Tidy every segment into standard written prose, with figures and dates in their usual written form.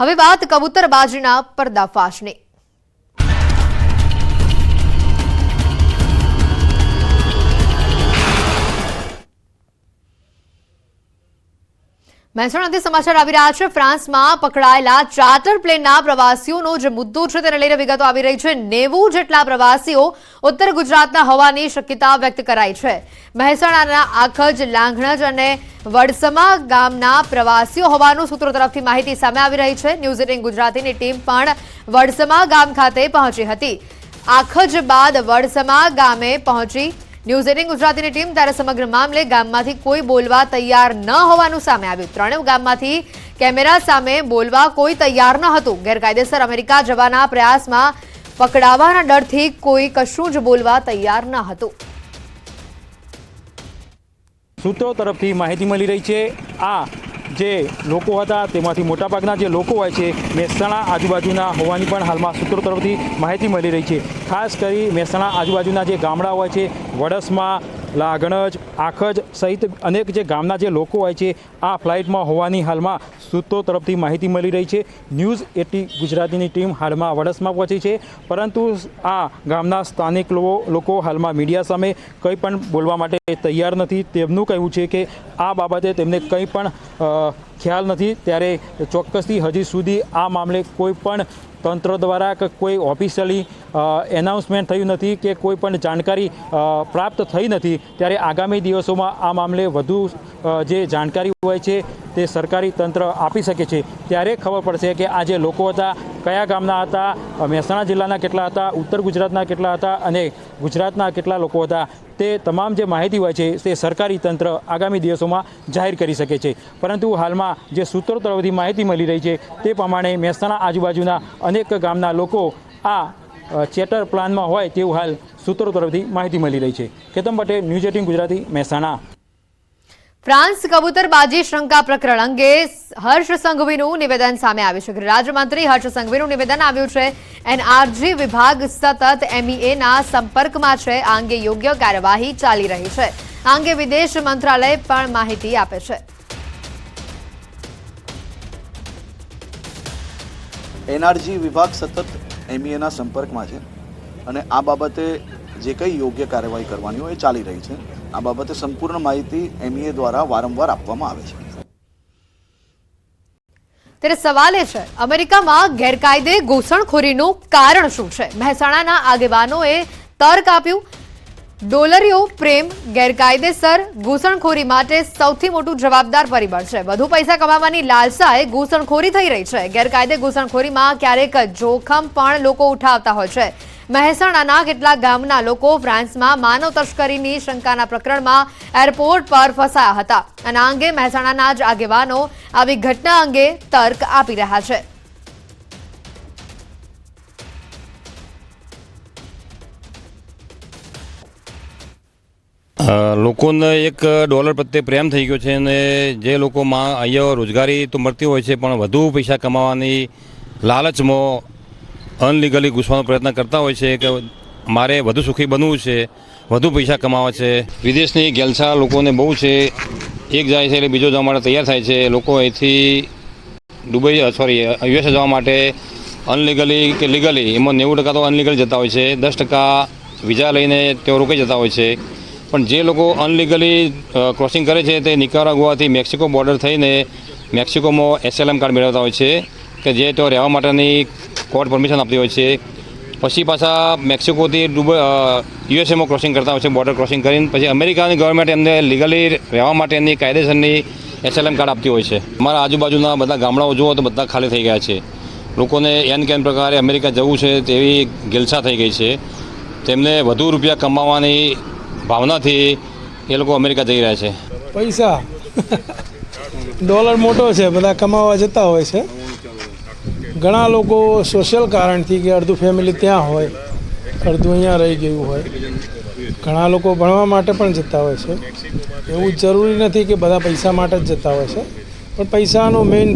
હવે વાત કબૂતરબાજીના પર્દાફાશની। મહેસાણાથી સમાચાર આવી રહ્યા છે। ફ્રાન્સમાં પકડાયેલા ચાર્ટર પ્લેનના પ્રવાસીઓનો જે મુદ્દો છે તેને લઈને વિગતો આવી રહી છે। 90 જેટલા પ્રવાસીઓ ઉત્તર ગુજરાતના હોવાની શક્યતા વ્યક્ત કરાઈ છે। મહેસાણાના આખજ, લાંઘણજ અને વડસમા ગામના પ્રવાસીઓ હોવાનું સૂત્રો તરફથી માહિતી સામે આવી રહી છે। ન્યૂઝ 18 ગુજરાતીની ટીમ પણ વડસમા ગામ ખાતે પહોંચી હતી। આખજ બાદ વડસમા ગામે પહોંચી ન્યૂઝ 18 ગુજરાતીની ટીમ ત્યારે સમગ્ર મામલે ગામમાંથી કોઈ બોલવા તૈયાર ન હોવાનું સામે આવ્યું। ત્રણેય ગામમાંથી કેમેરા સામે બોલવા કોઈ તૈયાર ન હતું। ગેરકાયદેસર અમેરિકા જવાના પ્રયાસમાં પકડાવાના ડરથી કોઈ કશું જ બોલવા તૈયાર ન હતું। સૂત્રો તરફથી માહિતી મળી રહી છે આ જે લોકો હતા તેમાંથી મોટાભાગના જે લોકો હોય છે મહેસાણા આજુબાજુના હોવાની પણ હાલમાં સૂત્રો તરફથી માહિતી મળી રહી છે। ખાસ કરી મહેસાણા આજુબાજુના જે ગામડા હોય છે વડસમા, લાગણજ, આખજ સહિત અનેક જે ગામના જે લોકો હોય છે આ ફ્લાઇટમાં હોવાની હાલમાં સૂત્રો તરફથી માહિતી મળી રહી છે। ન્યૂઝ 18 ગુજરાતીની ટીમ હાલમાં વડસમા પહોંચી છે, પરંતુ આ ગામના સ્થાનિક લોકો હાલમાં મીડિયા સામે કંઈ પણ બોલવા માટે તૈયાર નથી। તેમનું કહેવું છે કે આ બાબતે તેમને કંઈ પણ ખ્યાલ નથી। ત્યારે ચોક્કસથી હજી સુધી આ મામલે કોઈ પણ તંત્ર દ્વારા કે કોઈ ઓફિશિયલી એનાઉન્સમેન્ટ થયું નથી કે કોઈ પણ જાણકારી પ્રાપ્ત થઈ નથી। ત્યારે આગામી દિવસોમાં આ મામલે વધુ જે જાણકારી હોય છે તે સરકારી તંત્ર આપી શકે છે। ત્યારે ખબર પડશે કે આ જે લોકો હતા કયા ગામના હતા, મહેસાણા જિલ્લાના કેટલા હતા, ઉત્તર ગુજરાતના કેટલા હતા અને ગુજરાતના કેટલા લોકો હતા। તે તમામ જે માહિતી હોય છે તે સરકારી તંત્ર આગામી દિવસોમાં જાહેર કરી શકે છે। પરંતુ હાલમાં જે સૂત્રો તરફથી માહિતી મળી રહી છે તે પ્રમાણે મહેસાણા આજુબાજુના અનેક ગામના લોકો આ ચાર્ટર પ્લાનમાં હોય તેવું હાલ સૂત્રો તરફથી માહિતી મળી રહી છે। કેતન પટેલ, ન્યૂઝ 18 ગુજરાતી, મહેસાણા। ફ્રાન્સ કબૂતરબાજી શંકા પ્રકરણ અંગે હર્ષ સંઘવીનું નિવેદન સામે આવ્યું છે। ગૃહ રાજ્યમંત્રી હર્ષ સંઘવીનું નિવેદન આવ્યું છે। એનઆરજી વિભાગ સતત MEAના સંપર્કમાં છે। આ અંગે યોગ્ય કાર્યવાહી ચાલી રહી છે। આ અંગે વિદેશ મંત્રાલય પણ માહિતી આપે છે। એનઆરજી વિભાગ સતત MEAના સંપર્કમાં છે અને આ બાબતે જે કંઈ યોગ્ય કાર્યવાહી કરવાની હોય એ ચાલી રહી છે। આ બાબતે સંપૂર્ણ માહિતી MEA દ્વારા વારંવાર આપવામાં આવે છે। ત્યારે સવાલ એ છે, અમેરિકામાં ગેરકાયદે ઘૂસણખોરીનું કારણ શું છે? મહેસાણાના આગેવાનોએ તર્ક આપ્યું। ડોલરીઓ પ્રેમ ગેરકાયદેસર ઘૂસણખોરી માટે સૌથી મોટું જવાબદાર પરિબળ છે। વધુ પૈસા કમાવાની લાલસાએ ઘૂસણખોરી થઈ રહી છે। ગેરકાયદે ઘૂસણખોરીમાં ક્યારેક જોખમ પણ લોકો ઉઠાવતા હોય છે। મહેસાણાના કેટલાક ગામના લોકો ફ્રાન્સમાં માનવ તસ્કરીની શંકાના પ્રકરણમાં એરપોર્ટ પર ફસાયા હતા અને આ અંગે મહેસાણાના જ આગેવાનો આવી ઘટના અંગે તર્ક આપી રહ્યા છે। લોકોને એક ડોલર પ્રત્યે પ્રેમ થઈ ગયો છે અને જે લોકોમાં અહીંયા રોજગારી તો મળતી હોય છે પણ વધુ પૈસા કમાવાની લાલચમાં અનલીગલી ઘૂસવાનો પ્રયત્ન કરતા હોય છે કે મારે વધુ સુખી બનવું છે, વધુ પૈસા કમાવા છે। વિદેશની ગેલસા લોકોને બહુ છે। એક જાય છે એટલે બીજો જવા માટે તૈયાર થાય છે। લોકો અહીંથી USA જવા માટે અનલીગલી કે લીગલી એમાં 90% તો અનલીગલી જતા હોય છે। 10% વિઝા લઈને તેઓ રોકાઈ જતા હોય છે। પણ જે લોકો અનલીગલી ક્રોસિંગ કરે છે તે નિકારાગુઆથી મેક્સિકો બોર્ડર થઈને મેક્સિકોમાં SLM કાર્ડ મેળવતા હોય છે કે જે તેઓ રહેવા માટેની કોર્ટ પરમિશન આપતી હોય છે। પછી પાછા મેક્સિકોથી USAમાં ક્રોસિંગ કરતા હોય છે, બોર્ડર ક્રોસિંગ કરીને પછી અમેરિકાની ગવર્મેન્ટ એમને લીગલી રહેવા માટેની કાયદેસરની SLM કાર્ડ આપતી હોય છે। અમારા આજુબાજુના બધા ગામડાઓ જુઓ તો બધા ખાલી થઈ ગયા છે। લોકોને કેન પ્રકારે અમેરિકા જવું છે તેવી ગેલસા થઈ ગઈ છે। તેમને વધુ રૂપિયા કમાવાની ભાવનાથી એ લોકો અમેરિકા જઈ રહ્યા છે। પૈસા ડોલર મોટો છે, બધા કમાવા જતા હોય છે। ઘણા લોકો સોશિયલ કારણથી કે અડધું ફેમિલી ત્યાં હોય, અડધું અહીંયા રહી ગયું હોય। ઘણા લોકો ભણવા માટે પણ જતા હોય છે। એવું જરૂરી નથી કે બધા પૈસા માટે જ જતા હોય છે, પણ પૈસાનો મેઇન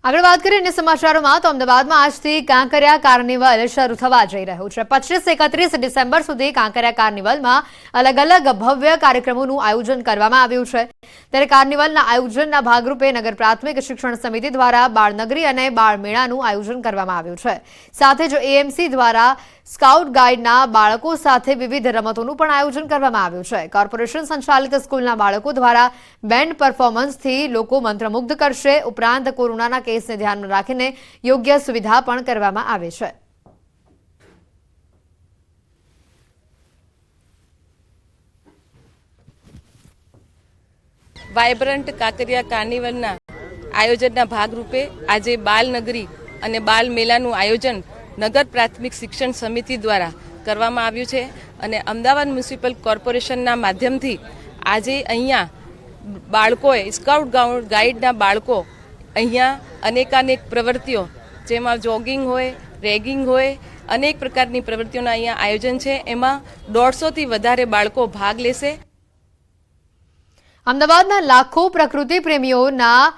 આગળ વાત કરીએ અન્ય સમાચારોમાં તો અમદાવાદમાં આજથી કાંકરિયા કાર્નિવલ શરૂ થવા જઈ રહ્યું છે. 25-31 ડિસેમ્બર સુધી કાંકરિયા કાર્નિવલમાં અલગ અલગ ભવ્ય કાર્યક્રમોનું આયોજન કરવામાં આવ્યું છે. ત્યારે કાર્નિવલના આયોજનના ભાગરૂપે નગર પ્રાથમિક શિક્ષણ સમિતિ દ્વારા બાળનગરી અને બાળમેળાનું આયોજન કરવામાં આવ્યું છે. સાથે જ એએમસી દ્વારા સ્કાઉટ ગાઈડના બાળકો સાથે વિવિધ રમતોનું પણ આયોજન કરવામાં આવ્યું છે. કોર્પોરેશન સંચાલિત સ્કૂલના બાળકો દ્વારા બેન્ડ પરફોર્મન્સથી લોકો મંત્રમુગ્ધ કરશે. ઉપરાંત કોરોનાના કેસને ધ્યાનમાં રાખીને યોગ્ય સુવિધા પણ કરવામાં આવે છે. વાયબ્રન્ટ કાંકરિયા કાર્નિવલના આયોજનના ભાગરૂપે આજે બાલનગરી અને બાલ મેળાનું આયોજન નગર પ્રાથમિક શિક્ષણ સમિતિ દ્વારા કરવામાં આવ્યું છે અને અમદાવાદ મ્યુનિસિપલ કોર્પોરેશનના માધ્યમથી આજે અહીંયા બાળકોએ સ્કાઉટ ગાઈડના બાળકો અહીંયા અનેકાનેક પ્રવૃત્તિઓ જેમાં જોગિંગ હોય, રેગિંગ હોય, અનેક પ્રકારની પ્રવૃત્તિઓના અહીંયા આયોજન છે. એમાં 150થી વધારે બાળકો ભાગ લેશે. અમદાવાદના લાખો પ્રકૃતિ પ્રેમીઓના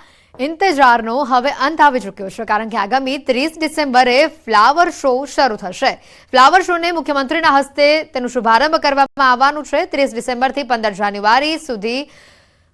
ઇંતજારનો હવે અંત આવી ચૂક્યો છે, કારણ કે આગામી 30 ડિસેમ્બરે ફ્લાવર શો શરૂ થશે. ફ્લાવર શોને મુખ્યમંત્રીના હસ્તે તેનો શુભારંભ કરવામાં આવવાનું છે. 30 ડિસેમ્બરથી 15 જાન્યુઆરી સુધી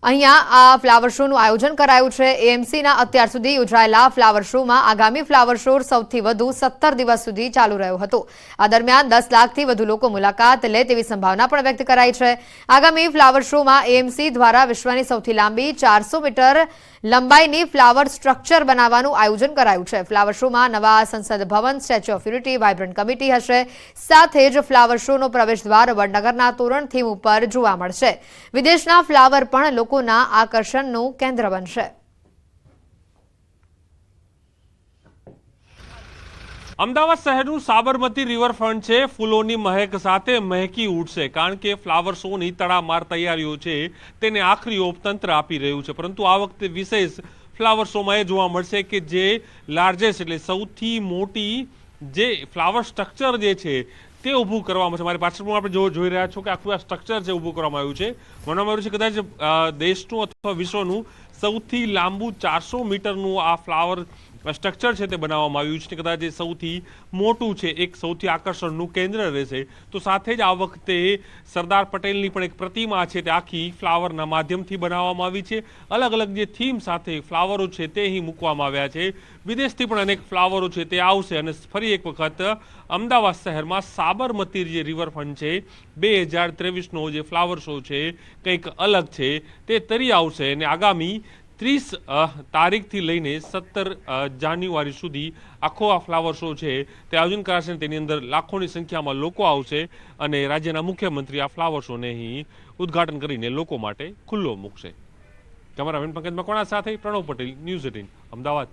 અહીંયા આ ફ્લાવર શોનું આયોજન કરાયું છે. એએમસીના અત્યાર સુધી યોજાયેલા ફ્લાવર શોમાં આગામી ફ્લાવર શો સૌથી વધુ 17 દિવસ સુધી ચાલુ રહ્યો હતો. આ દરમિયાન 10 લાખથી વધુ લોકો મુલાકાત લે તેવી સંભાવના પણ વ્યક્ત કરાઈ છે. આગામી ફ્લાવર શોમાં એએમસી દ્વારા વિશ્વની સૌથી લાંબી 400 મીટર લંબાઈની ફ્લાવર સ્ટ્રક્ચર બનાવવાનું આયોજન કરાયું છે. ફ્લાવર શોમાં નવા Sansad Bhavan, Statue of Unity, vibrant committee હશે. સાથે જ ફ્લાવર શોનો પ્રવેશદ્વાર વડનગરના તોરણ થીમ ઉપર જોવા મળશે. વિદેશના ફ્લાવર પણ લોકોના આકર્ષણનું કેન્દ્ર બનશે. અમદાવાદ શહેરનું સાબરમતી રિવરફ્રન્ટ છે ફૂલોની મહેક સાથે મહેકી ઉઠશે, કારણ કે ફ્લાવર શોની તડામાર તૈયારીઓ છે તેને આખરી ઓપ તંત્ર આપી રહ્યું છે. પરંતુ આ વખતે વિશેષ ફ્લાવર શોમાં એ જોવા મળશે કે જે લાર્જેસ્ટ એટલે સૌથી મોટી જે ફ્લાવર સ્ટ્રક્ચર જે છે તે ઊભું કરવામાં છે. મારી પાછળ આપણે જોઈ રહ્યા છો કે આખું આ સ્ટ્રક્ચર છે ઊભું કરવામાં આવ્યું છે. માનવામાં આવ્યું છે કદાચ દેશનું અથવા વિશ્વનું સૌથી લાંબુ 400 મીટરનું આ ફ્લાવર સ્ટ્રક્ચર છે તે બનાવવામાં આવ્યું છે. કદાચ એ સૌથી મોટું છે, એક સૌથી આકર્ષણનું કેન્દ્ર રહેશે. તો સાથે જ આ વખતે સરદાર પટેલની પણ એક પ્રતિમા છે તે આખી ફ્લાવરના માધ્યમથી બનાવવામાં આવી છે. અલગ અલગ જે થીમ સાથે ફ્લાવરો છે તે અહીં મૂકવામાં આવ્યા છે. વિદેશથી પણ અનેક ફ્લાવરો છે તે આવશે અને ફરી એક વખત અમદાવાદ શહેરમાં સાબરમતી જે રિવરફ્રન્ટ છે 2023નો જે ફ્લાવર શો છે કંઈક અલગ છે તે તરી આવશે. અને આગામી 30 તારીખથી લઈને 17 જાન્યુઆરી સુધી આખો આ ફ્લાવર શો છે તે આયોજન કરાશે. તેની અંદર લાખોની સંખ્યામાં લોકો આવશે અને રાજ્યના મુખ્યમંત્રી આ ફ્લાવર શોને અહીં ઉદ્ઘાટન કરીને લોકો માટે ખુલ્લો મૂકશે. કેમેરામેન પંકજ મકવાણા સાથે પ્રણવ પટેલ, ન્યૂઝ 18 અમદાવાદ.